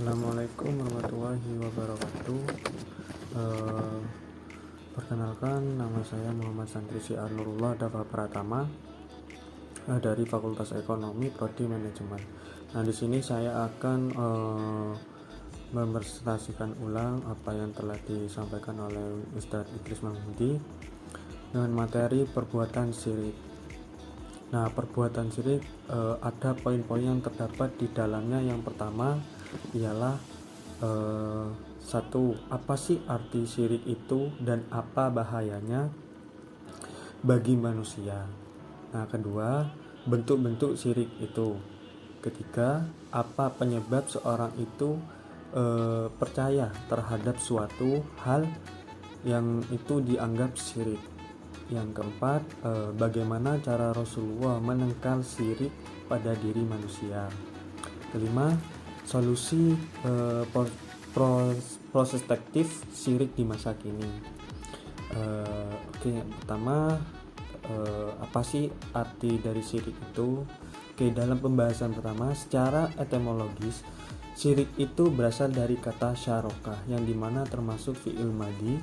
Assalamualaikum warahmatullahi wabarakatuh. Eh, Perkenalkan, nama saya Muhammad Santri Syiar Nurullah Dava Pratama, dari Fakultas Ekonomi Prodi Manajemen. Nah, di sini saya akan mepresentasikan ulang apa yang telah disampaikan oleh Ustadz Idris Mahmudi dengan materi perbuatan syirik. Nah, perbuatan syirik ada poin-poin yang terdapat di dalamnya. Yang pertama ialah satu, apa sih arti syirik itu dan apa bahayanya bagi manusia. Nah, kedua, bentuk-bentuk syirik itu. Ketiga, apa penyebab seorang itu percaya terhadap suatu hal yang itu dianggap syirik. Yang keempat, bagaimana cara Rasulullah menangkal syirik pada diri manusia. Kelima, solusi prospektif syirik di masa kini. Yang pertama, apa sih arti dari syirik itu? Dalam pembahasan pertama, secara etimologis, syirik itu berasal dari kata syarokah, yang dimana termasuk fi'il madi,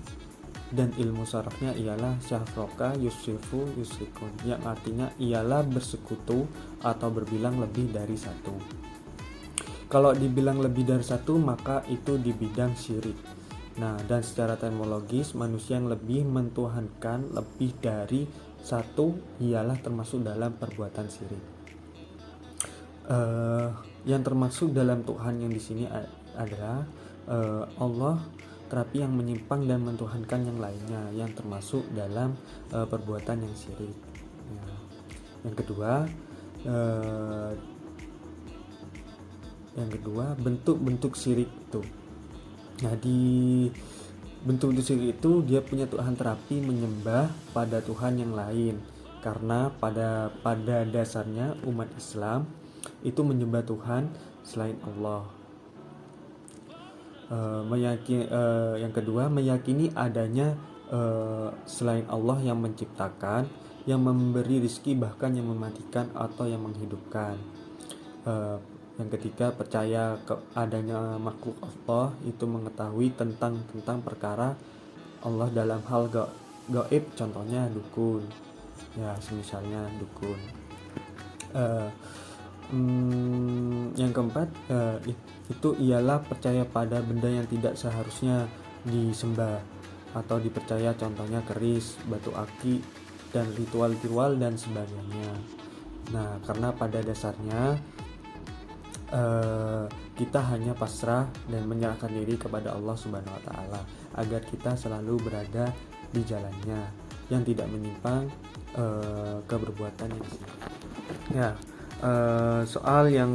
dan ilmu sarafnya ialah syafroka yusifu yusrikun, yang artinya ialah bersekutu atau berbilang lebih dari satu. Kalau dibilang lebih dari satu, maka itu di bidang syirik. Nah, dan secara etimologis, manusia yang lebih mentuhankan lebih dari satu ialah termasuk dalam perbuatan syirik. Yang termasuk dalam Tuhan yang di sini adalah Allah, tetapi yang menyimpang dan mentuhankan yang lainnya, yang termasuk dalam perbuatan yang syirik. Yang kedua, bentuk-bentuk syirik itu. Nah, di bentuk-bentuk syirik itu dia punya Tuhan, terapi menyembah pada Tuhan yang lain, karena pada dasarnya umat Islam itu menyembah Tuhan selain Allah. Yang kedua, meyakini adanya selain Allah yang menciptakan, yang memberi rezeki, bahkan yang mematikan atau yang menghidupkan. Yang ketiga, percaya adanya makhluk Allah itu mengetahui tentang perkara Allah dalam hal gaib, contohnya dukun, ya semisalnya dukun. Yang keempat, itu ialah percaya pada benda yang tidak seharusnya disembah atau dipercaya, contohnya keris, batu aki, dan ritual-ritual dan sebagainya. Nah, karena pada dasarnya kita hanya pasrah dan menyerahkan diri kepada Allah Subhanahu wa Ta'ala, agar kita selalu berada di jalannya yang tidak menyimpang ke perbuatan yang syirik. Ya, soal yang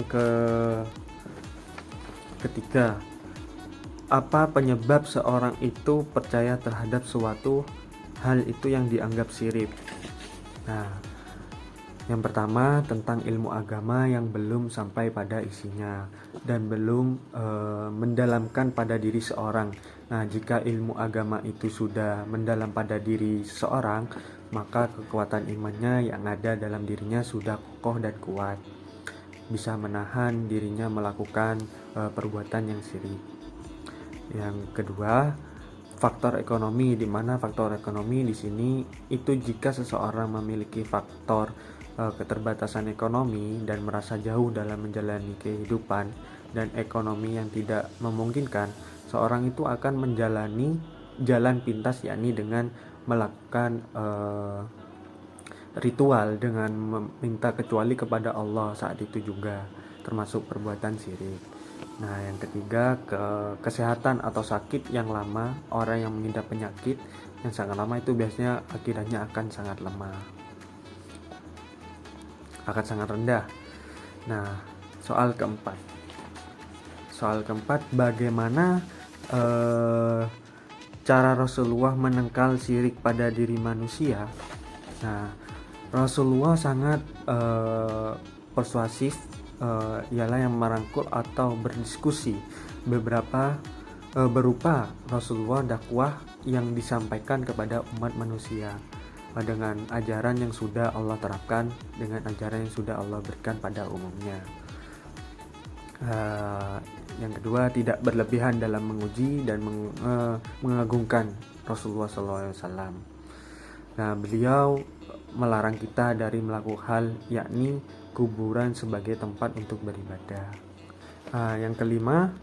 ketiga, apa penyebab seorang itu percaya terhadap suatu hal itu yang dianggap syirik? Nah, yang pertama, tentang ilmu agama yang belum sampai pada isinya dan belum mendalamkan pada diri seorang. Nah, jika ilmu agama itu sudah mendalam pada diri seseorang, maka kekuatan imannya yang ada dalam dirinya sudah kokoh dan kuat, bisa menahan dirinya melakukan perbuatan yang syirik. Yang kedua, faktor ekonomi, di mana faktor ekonomi di sini itu jika seseorang memiliki faktor keterbatasan ekonomi dan merasa jauh dalam menjalani kehidupan dan ekonomi yang tidak memungkinkan, seorang itu akan menjalani jalan pintas, yakni dengan melakukan ritual dengan meminta kecuali kepada Allah saat itu juga termasuk perbuatan syirik. Nah, yang ketiga, kesehatan atau sakit yang lama. Orang yang mengidap penyakit yang sangat lama itu biasanya akidahnya akan sangat lemah, akan sangat rendah. Nah, soal keempat, bagaimana cara Rasulullah menangkal syirik pada diri manusia? Nah, Rasulullah sangat persuasif, ialah yang merangkul atau berdiskusi berupa Rasulullah dakwah yang disampaikan kepada umat manusia dengan ajaran yang sudah Allah terapkan, dengan ajaran yang sudah Allah berikan pada umumnya. Yang kedua, tidak berlebihan dalam menguji dan mengagungkan Rasulullah SAW. Nah, beliau melarang kita dari melakukan hal yakni kuburan sebagai tempat untuk beribadah. Yang kelima,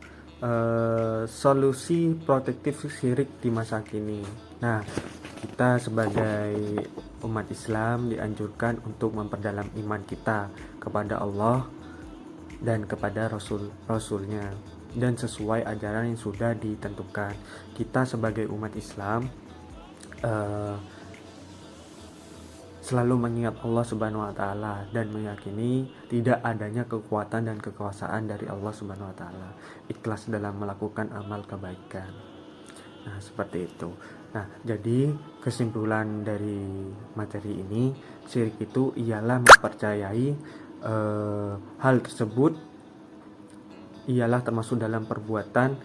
solusi protektif syirik di masa kini. Nah, kita sebagai umat Islam dianjurkan untuk memperdalam iman kita kepada Allah dan kepada Rasulnya, dan sesuai ajaran yang sudah ditentukan. Kita sebagai umat Islam selalu mengingat Allah Subhanahu wa taala dan meyakini tidak adanya kekuatan dan kekuasaan dari Allah Subhanahu wa taala. Ikhlas dalam melakukan amal kebaikan. Nah, seperti itu. Nah, jadi kesimpulan dari materi ini, syirik itu ialah mempercayai hal tersebut ialah termasuk dalam perbuatan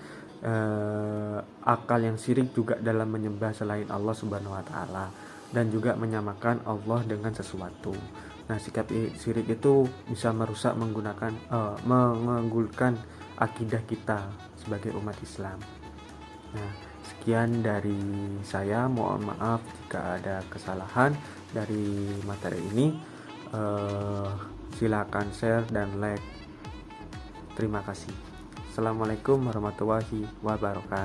akal yang syirik juga dalam menyembah selain Allah Subhanahu wa taala dan juga menyamakan Allah dengan sesuatu. Nah, sikap syirik itu bisa merusak menggugurkan akidah kita sebagai umat Islam. Nah, sekian dari saya, mohon maaf jika ada kesalahan dari materi ini. Silakan share dan like. Terima kasih. Assalamualaikum warahmatullahi wabarakatuh.